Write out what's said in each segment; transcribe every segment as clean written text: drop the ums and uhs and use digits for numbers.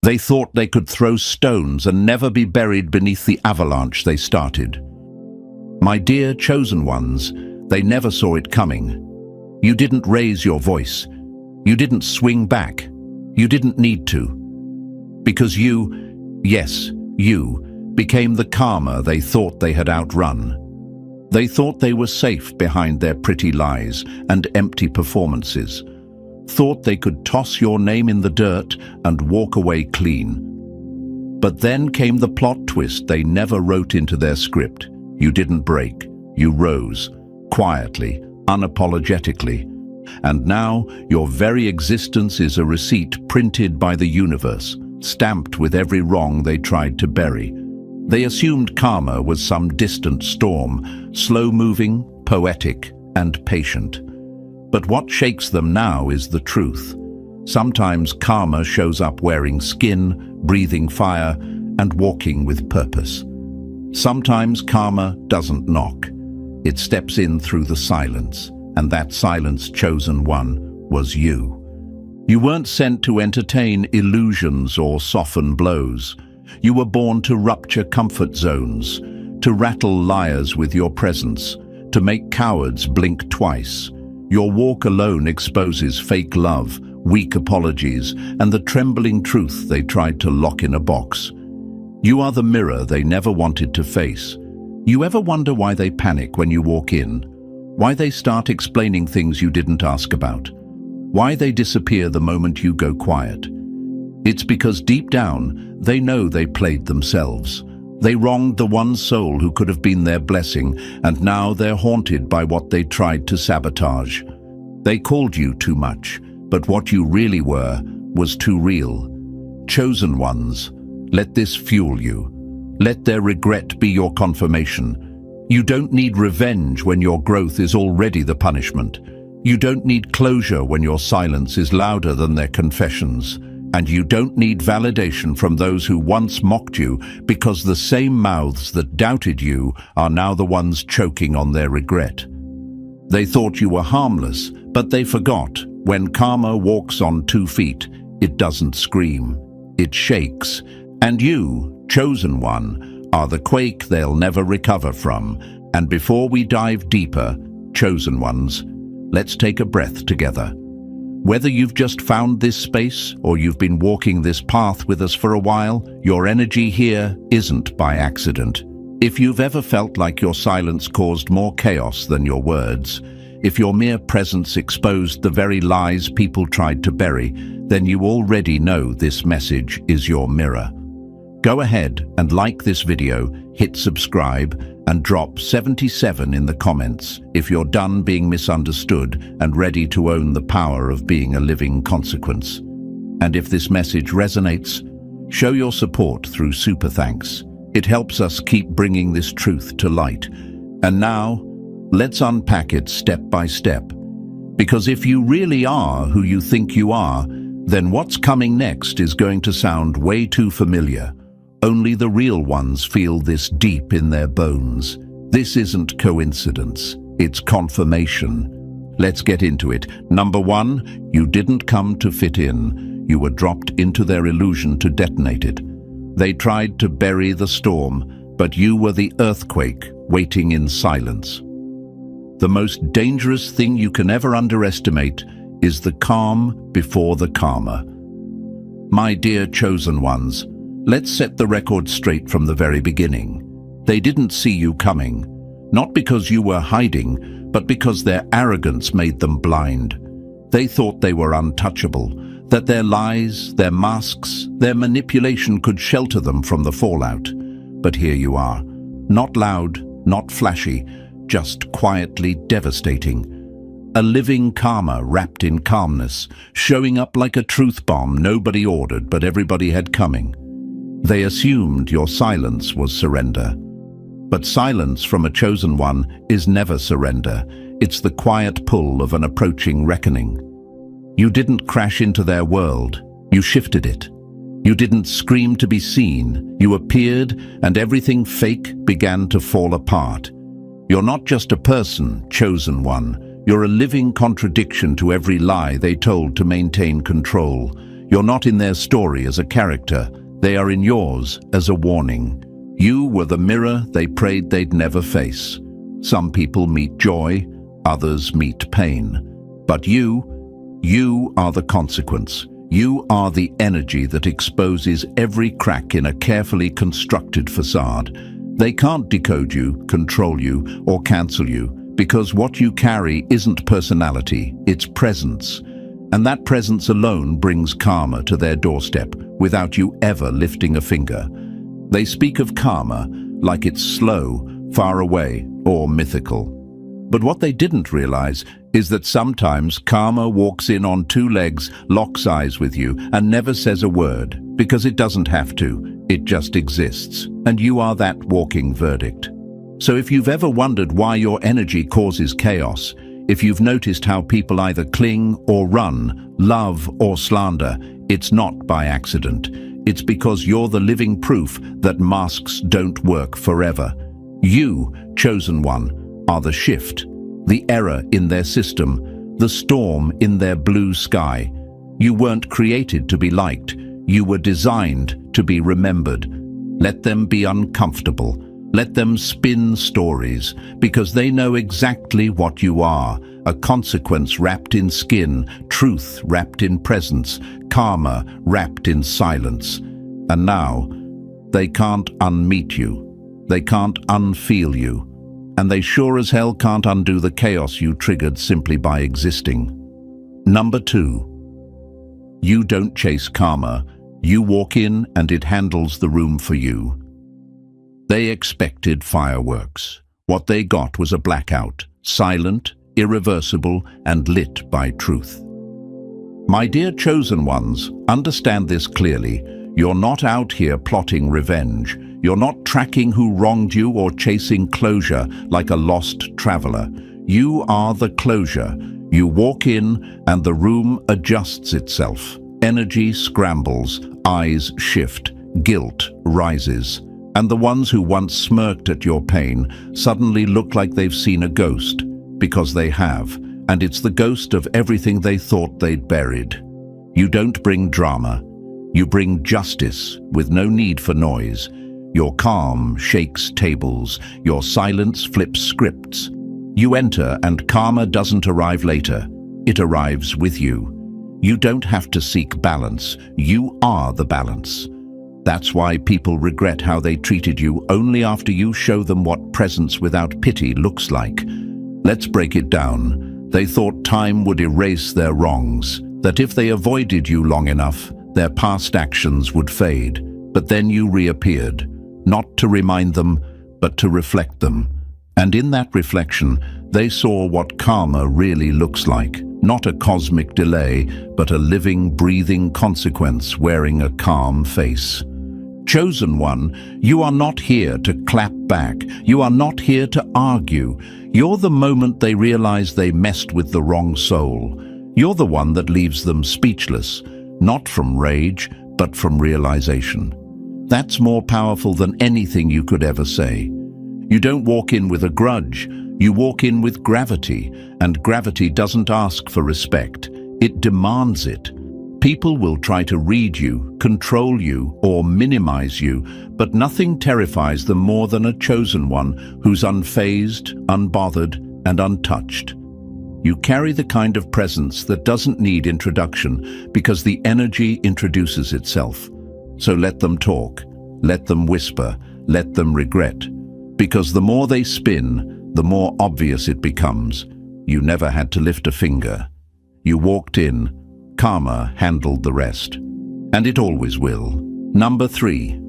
They thought they could throw stones and never be buried beneath the avalanche they started. My dear chosen ones, they never saw it coming. You didn't raise your voice. You didn't swing back. You didn't need to. Because you, yes, you, became the karma they thought they had outrun. They thought they were safe behind their pretty lies and empty performances. Thought they could toss your name in the dirt and walk away clean. But then came the plot twist they never wrote into their script. You didn't break. You rose, quietly, unapologetically. And now your very existence is a receipt printed by the universe, stamped with every wrong they tried to bury. They assumed karma was some distant storm, slow-moving, poetic, and patient. But what shakes them now is the truth. Sometimes karma shows up wearing skin, breathing fire, and walking with purpose. Sometimes karma doesn't knock. It steps in through the silence, and that silence chosen one was you. You weren't sent to entertain illusions or soften blows. You were born to rupture comfort zones, to rattle liars with your presence, to make cowards blink twice. Your walk alone exposes fake love, weak apologies, and the trembling truth they tried to lock in a box. You are the mirror they never wanted to face. You ever wonder why they panic when you walk in? Why they start explaining things you didn't ask about? Why they disappear the moment you go quiet? It's because deep down, they know they played themselves. They wronged the one soul who could have been their blessing, and now they're haunted by what they tried to sabotage. They called you too much, but what you really were was too real. Chosen ones, let this fuel you. Let their regret be your confirmation. You don't need revenge when your growth is already the punishment. You don't need closure when your silence is louder than their confessions. And you don't need validation from those who once mocked you, because the same mouths that doubted you are now the ones choking on their regret. They thought you were harmless, but they forgot. When karma walks on 2 feet, it doesn't scream. It shakes. And you, chosen one, are the quake they'll never recover from. And before we dive deeper, chosen ones, let's take a breath together. Whether you've just found this space or you've been walking this path with us for a while, your energy here isn't by accident. If you've ever felt like your silence caused more chaos than your words, if your mere presence exposed the very lies people tried to bury, then you already know this message is your mirror. Go ahead and like this video, hit subscribe, and drop 77 in the comments if you're done being misunderstood and ready to own the power of being a living consequence. And if this message resonates, show your support through super thanks. It helps us keep bringing this truth to light. And now, let's unpack it step by step. Because if you really are who you think you are, then what's coming next is going to sound way too familiar. Only the real ones feel this deep in their bones. This isn't coincidence, it's confirmation. Let's get into it. Number 1, you didn't come to fit in. You were dropped into their illusion to detonate it. They tried to bury the storm, but you were the earthquake waiting in silence. The most dangerous thing you can ever underestimate is the calm before the karma. My dear chosen ones, let's set the record straight from the very beginning. They didn't see you coming, not because you were hiding, but because their arrogance made them blind. They thought they were untouchable, that their lies, their masks, their manipulation could shelter them from the fallout. But here you are, not loud, not flashy, just quietly devastating. A living karma wrapped in calmness, showing up like a truth bomb nobody ordered but everybody had coming. They assumed your silence was surrender. But silence from a chosen one is never surrender. It's the quiet pull of an approaching reckoning. You didn't crash into their world, you shifted it. You didn't scream to be seen, you appeared, and everything fake began to fall apart. You're not just a person, chosen one. You're a living contradiction to every lie they told to maintain control. You're not in their story as a character. They are in yours as a warning. You were the mirror they prayed they'd never face. Some people meet joy, others meet pain. But you are the consequence. You are the energy that exposes every crack in a carefully constructed facade. They can't decode you, control you, or cancel you, because what you carry isn't personality, it's presence. And that presence alone brings karma to their doorstep without you ever lifting a finger. They speak of karma like it's slow, far away, or mythical. But what they didn't realize is that sometimes karma walks in on two legs, locks eyes with you, and never says a word, because it doesn't have to. It just exists, and you are that walking verdict. So if you've ever wondered why your energy causes chaos, if you've noticed how people either cling or run, love or slander, it's not by accident. It's because you're the living proof that masks don't work forever. You, chosen one, are the shift, the error in their system, the storm in their blue sky. You weren't created to be liked. You were designed to be remembered. Let them be uncomfortable. Let them spin stories, because they know exactly what you are. A consequence wrapped in skin, truth wrapped in presence, karma wrapped in silence. And now, they can't unmeet you. They can't unfeel you. And they sure as hell can't undo the chaos you triggered simply by existing. Number 2. You don't chase karma. You walk in and it handles the room for you. They expected fireworks. What they got was a blackout, silent, irreversible, and lit by truth. My dear chosen ones, understand this clearly. You're not out here plotting revenge. You're not tracking who wronged you or chasing closure like a lost traveler. You are the closure. You walk in and the room adjusts itself. Energy scrambles, eyes shift, guilt rises. And the ones who once smirked at your pain suddenly look like they've seen a ghost, because they have, and it's the ghost of everything they thought they'd buried. You don't bring drama. You bring justice with no need for noise. Your calm shakes tables. Your silence flips scripts. You enter and karma doesn't arrive later. It arrives with you. You don't have to seek balance. You are the balance. That's why people regret how they treated you only after you show them what presence without pity looks like. Let's break it down. They thought time would erase their wrongs, that if they avoided you long enough, their past actions would fade. But then you reappeared, not to remind them, but to reflect them. And in that reflection, they saw what karma really looks like. Not a cosmic delay, but a living, breathing consequence wearing a calm face. Chosen one, you are not here to clap back. You are not here to argue. You're the moment they realize they messed with the wrong soul. You're the one that leaves them speechless, not from rage, but from realization. That's more powerful than anything you could ever say. You don't walk in with a grudge. You walk in with gravity, and gravity doesn't ask for respect. It demands it. People will try to read you, control you, or minimize you, but nothing terrifies them more than a chosen one who's unfazed, unbothered, and untouched. You carry the kind of presence that doesn't need introduction because the energy introduces itself. So let them talk, let them whisper, let them regret. Because the more they spin, the more obvious it becomes. You never had to lift a finger. You walked in. Karma handled the rest. And it always will. Number 3.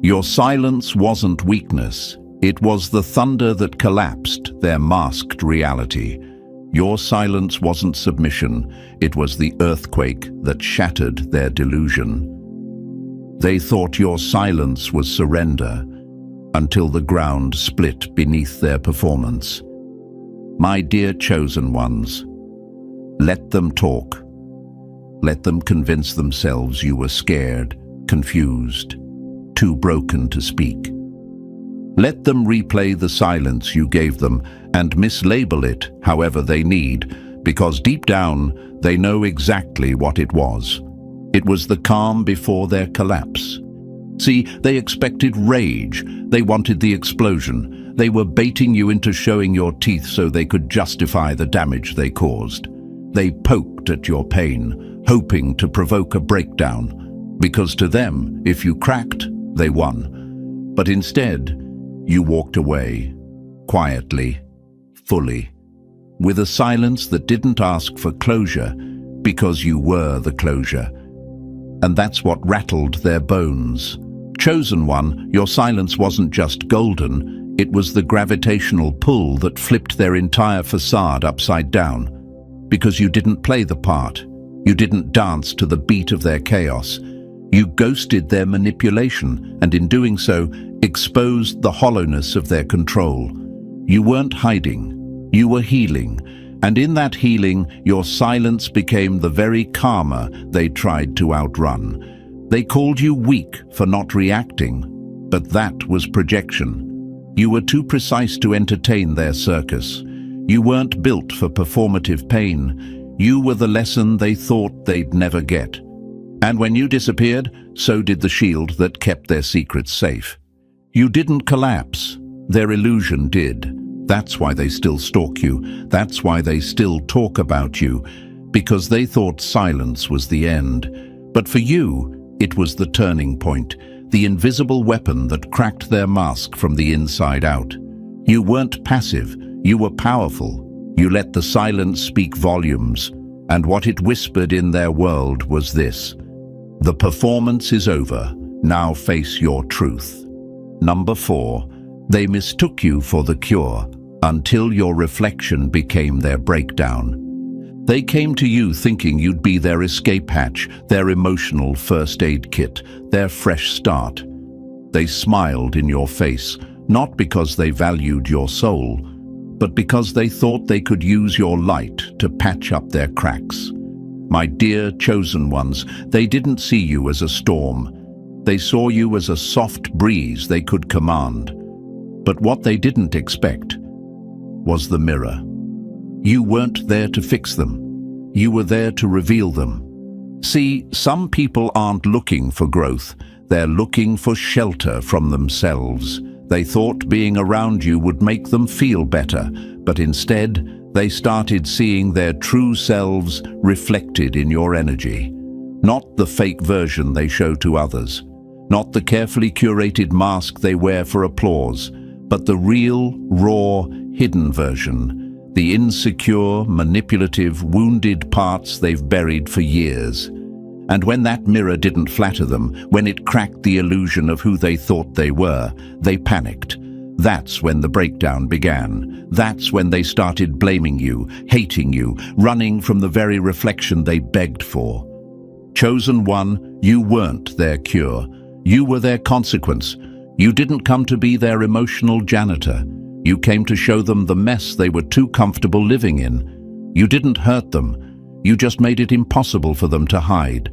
Your silence wasn't weakness. It was the thunder that collapsed their masked reality. Your silence wasn't submission. It was the earthquake that shattered their delusion. They thought your silence was surrender, until the ground split beneath their performance. My dear chosen ones, let them talk. Let them convince themselves you were scared, confused, too broken to speak. Let them replay the silence you gave them and mislabel it however they need, because deep down they know exactly what it was. It was the calm before their collapse. See, they expected rage. They wanted the explosion. They were baiting you into showing your teeth so they could justify the damage they caused. They poked at your pain, hoping to provoke a breakdown. Because to them, if you cracked, they won. But instead, you walked away, quietly, fully, with a silence that didn't ask for closure, because you were the closure. And that's what rattled their bones. Chosen One, your silence wasn't just golden, it was the gravitational pull that flipped their entire facade upside down. Because you didn't play the part. You didn't dance to the beat of their chaos. You ghosted their manipulation, and in doing so, exposed the hollowness of their control. You weren't hiding, you were healing, and in that healing, your silence became the very karma they tried to outrun. They called you weak for not reacting, but that was projection. You were too precise to entertain their circus. You weren't built for performative pain. You were the lesson they thought they'd never get. And when you disappeared, so did the shield that kept their secrets safe. You didn't collapse. Their illusion did. That's why they still stalk you. That's why they still talk about you. Because they thought silence was the end. But for you, it was the turning point, the invisible weapon that cracked their mask from the inside out. You weren't passive. You were powerful. You let the silence speak volumes. And what it whispered in their world was this: the performance is over. Now face your truth. Number 4. They mistook you for the cure until your reflection became their breakdown. They came to you thinking you'd be their escape hatch, their emotional first aid kit, their fresh start. They smiled in your face, not because they valued your soul, but because they thought they could use your light to patch up their cracks. My dear chosen ones, they didn't see you as a storm. They saw you as a soft breeze they could command. But what they didn't expect was the mirror. You weren't there to fix them. You were there to reveal them. See, some people aren't looking for growth. They're looking for shelter from themselves. They thought being around you would make them feel better, but instead, they started seeing their true selves reflected in your energy. Not the fake version they show to others. Not the carefully curated mask they wear for applause, but the real, raw, hidden version. The insecure, manipulative, wounded parts they've buried for years. And when that mirror didn't flatter them, when it cracked the illusion of who they thought they were, they panicked. That's when the breakdown began. That's when they started blaming you, hating you, running from the very reflection they begged for. Chosen One, you weren't their cure. You were their consequence. You didn't come to be their emotional janitor. You came to show them the mess they were too comfortable living in. You didn't hurt them. You just made it impossible for them to hide.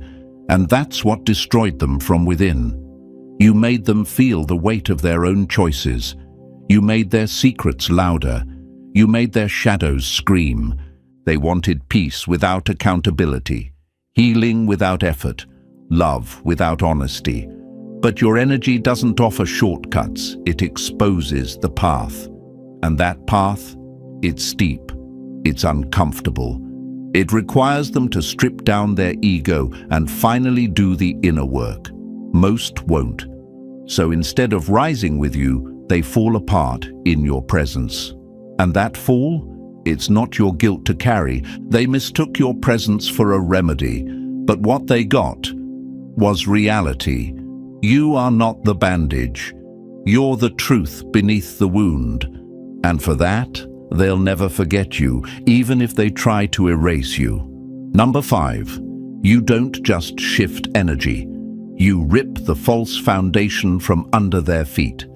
And that's what destroyed them from within. You made them feel the weight of their own choices. You made their secrets louder. You made their shadows scream. They wanted peace without accountability, healing without effort, love without honesty. But your energy doesn't offer shortcuts. It exposes the path. And that path, it's steep. It's uncomfortable. It requires them to strip down their ego and finally do the inner work. Most won't. So instead of rising with you, they fall apart in your presence. And that fall, it's not your guilt to carry. They mistook your presence for a remedy. But what they got was reality. You are not the bandage. You're the truth beneath the wound. And for that, they'll never forget you, even if they try to erase you. Number 5, you don't just shift energy. You rip the false foundation from under their feet.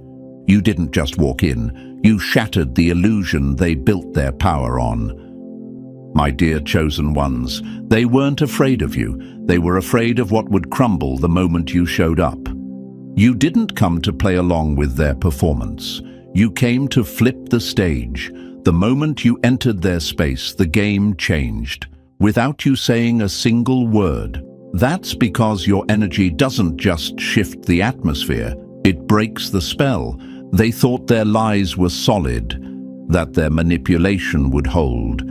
You didn't just walk in. You shattered the illusion they built their power on. My dear chosen ones, they weren't afraid of you. They were afraid of what would crumble the moment you showed up. You didn't come to play along with their performance. You came to flip the stage. The moment you entered their space, the game changed. Without you saying a single word, That's because your energy doesn't just shift the atmosphere, it breaks the spell. They thought their lies were solid, that their manipulation would hold,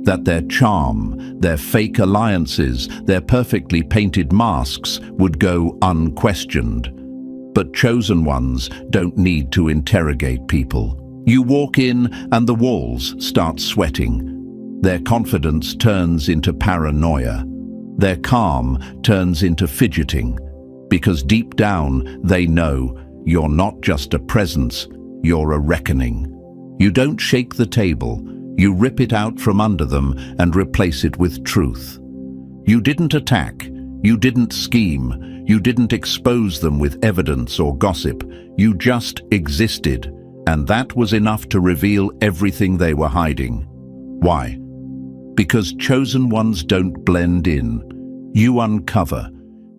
that their charm, their fake alliances, their perfectly painted masks would go unquestioned. But chosen ones don't need to interrogate people. You walk in and the walls start sweating. Their confidence turns into paranoia. Their calm turns into fidgeting. Because deep down, they know you're not just a presence, you're a reckoning. You don't shake the table, you rip it out from under them and replace it with truth. You didn't attack, you didn't scheme, you didn't expose them with evidence or gossip. You just existed, and that was enough to reveal everything they were hiding. Why? Because chosen ones don't blend in. You uncover.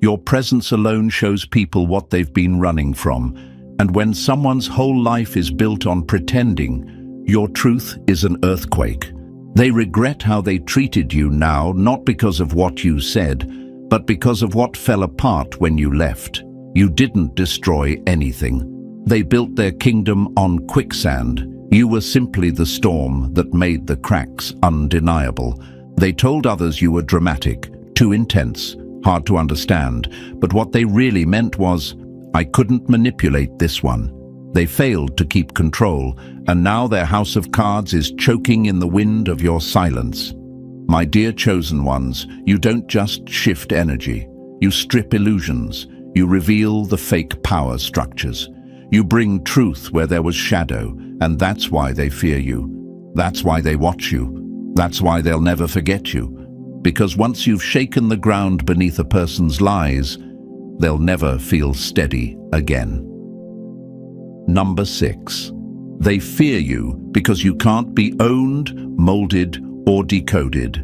Your presence alone shows people what they've been running from. And when someone's whole life is built on pretending, your truth is an earthquake. They regret how they treated you now, not because of what you said, but because of what fell apart when you left. You didn't destroy anything. They built their kingdom on quicksand. You were simply the storm that made the cracks undeniable. They told others you were dramatic, too intense, hard to understand, but what they really meant was, I couldn't manipulate this one. They failed to keep control, and now their house of cards is choking in the wind of your silence. My dear chosen ones, you don't just shift energy. You strip illusions. You reveal the fake power structures. You bring truth where there was shadow, and that's why they fear you. That's why they watch you. That's why they'll never forget you. Because once you've shaken the ground beneath a person's lies, they'll never feel steady again. Number 6. They fear you because you can't be owned, molded, or decoded.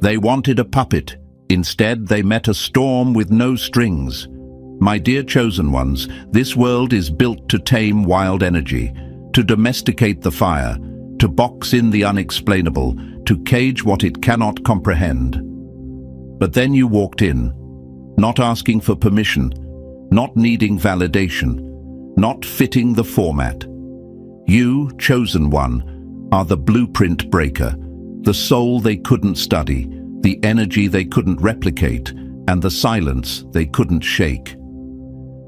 They wanted a puppet. Instead, they met a storm with no strings. My dear chosen ones, this world is built to tame wild energy, to domesticate the fire, to box in the unexplainable, to cage what it cannot comprehend. But then you walked in, not asking for permission, not needing validation, not fitting the format. You, chosen one, are the blueprint breaker, the soul they couldn't study, the energy they couldn't replicate, and the silence they couldn't shake.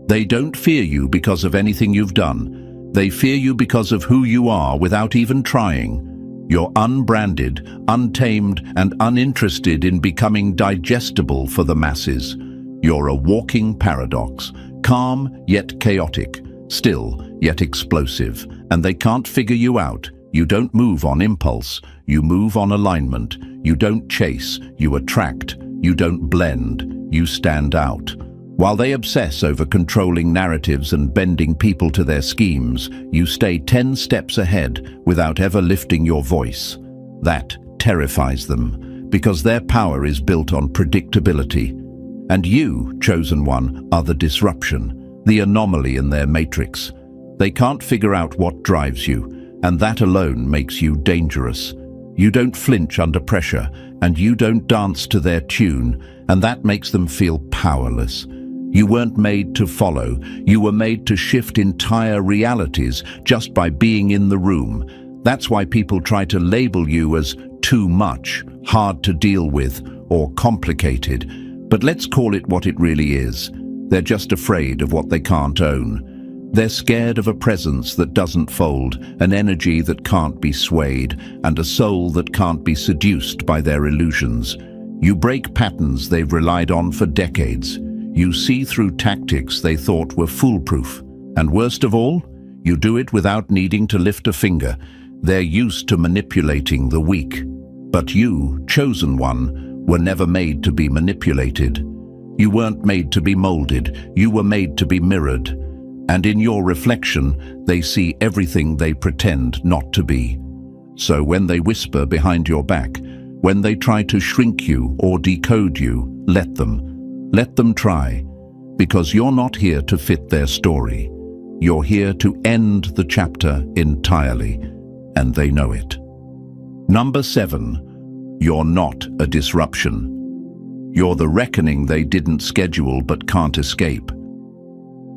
They don't fear you because of anything you've done. They fear you because of who you are without even trying. You're unbranded, untamed, and uninterested in becoming digestible for the masses. You're a walking paradox, calm yet chaotic, still yet explosive, and they can't figure you out. You don't move on impulse, you move on alignment. You don't chase, you attract. You don't blend, you stand out. While they obsess over controlling narratives and bending people to their schemes, you stay 10 steps ahead without ever lifting your voice. That terrifies them, because their power is built on predictability. And you, chosen one, are the disruption, the anomaly in their matrix. They can't figure out what drives you, and that alone makes you dangerous. You don't flinch under pressure, and you don't dance to their tune, and that makes them feel powerless. You weren't made to follow. You were made to shift entire realities just by being in the room. That's why people try to label you as too much, hard to deal with, or complicated. But let's call it what it really is. They're just afraid of what they can't own. They're scared of a presence that doesn't fold, an energy that can't be swayed, and a soul that can't be seduced by their illusions. You break patterns they've relied on for decades. You see through tactics they thought were foolproof. And worst of all, you do it without needing to lift a finger. They're used to manipulating the weak. But you, chosen one, were never made to be manipulated. You weren't made to be molded. You were made to be mirrored. And in your reflection, they see everything they pretend not to be. So when they whisper behind your back, when they try to shrink you or decode you, let them. Let them try, because you're not here to fit their story. You're here to end the chapter entirely, and they know it. Number 7, you're not a disruption. You're the reckoning they didn't schedule but can't escape.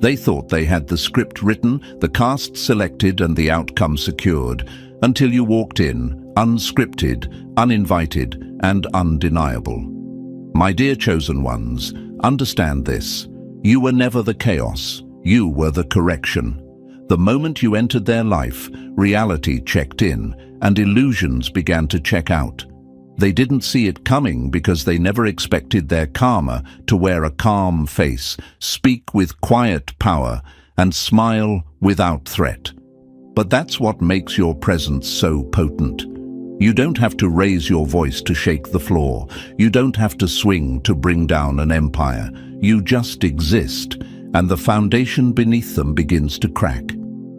They thought they had the script written, the cast selected, and the outcome secured, until you walked in, unscripted, uninvited, and undeniable. My dear chosen ones, understand this. You were never the chaos. You were the correction. The moment you entered their life, reality checked in, and illusions began to check out. They didn't see it coming because they never expected their karma to wear a calm face, speak with quiet power, and smile without threat. But that's what makes your presence so potent. You don't have to raise your voice to shake the floor. You don't have to swing to bring down an empire. You just exist, and the foundation beneath them begins to crack.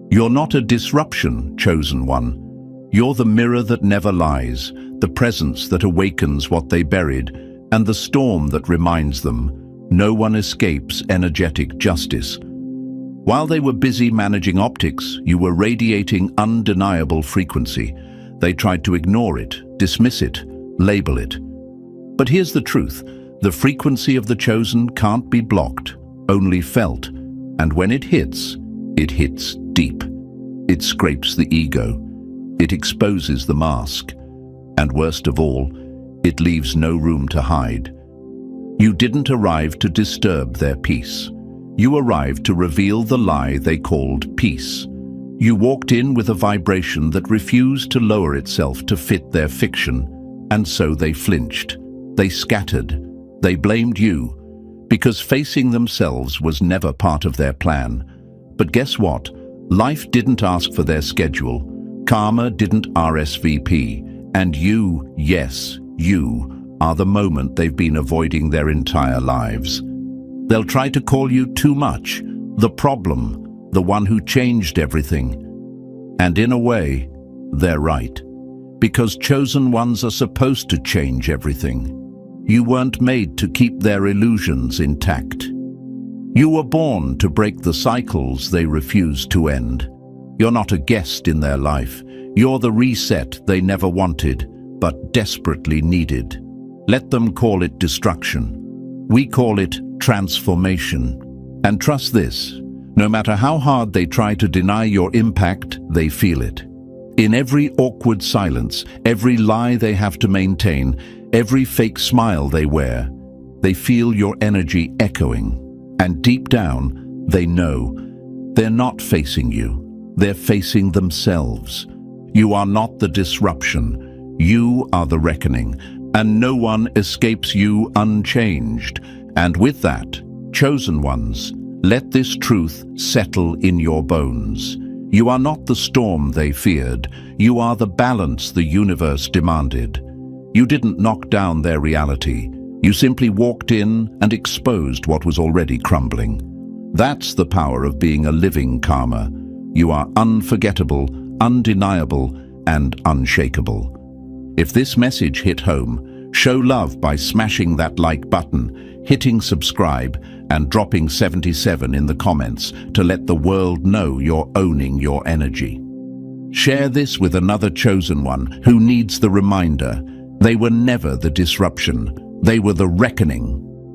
You're not a disruption, chosen one. You're the mirror that never lies, the presence that awakens what they buried, and the storm that reminds them no one escapes energetic justice. While they were busy managing optics, you were radiating undeniable frequency. They tried to ignore it, dismiss it, label it. But here's the truth. The frequency of the chosen can't be blocked, only felt. And when it hits deep. It scrapes the ego. It exposes the mask. And worst of all, it leaves no room to hide. You didn't arrive to disturb their peace. You arrived to reveal the lie they called peace. You walked in with a vibration that refused to lower itself to fit their fiction, and so they flinched. They scattered. They blamed you, because facing themselves was never part of their plan. But guess what? Life didn't ask for their schedule. Karma didn't RSVP. And you, yes, you, are the moment they've been avoiding their entire lives. They'll try to call you too much, the problem, the one who changed everything. And in a way, they're right. Because chosen ones are supposed to change everything. You weren't made to keep their illusions intact. You were born to break the cycles they refuse to end. You're not a guest in their life. You're the reset they never wanted, but desperately needed. Let them call it destruction. We call it transformation. And trust this, no matter how hard they try to deny your impact, they feel it. In every awkward silence, every lie they have to maintain, every fake smile they wear, they feel your energy echoing. And deep down, they know they're not facing you. They're facing themselves. You are not the disruption. You are the reckoning, and no one escapes you unchanged. And with that, chosen ones, let this truth settle in your bones. You are not the storm they feared. You are the balance the universe demanded. You didn't knock down their reality. You simply walked in and exposed what was already crumbling. That's the power of being a living karma. You are unforgettable, undeniable, and unshakable. If this message hit home, show love by smashing that like button, hitting subscribe, and dropping 77 in the comments to let the world know you're owning your energy. Share this with another chosen one who needs the reminder. They were never the disruption. They were the reckoning.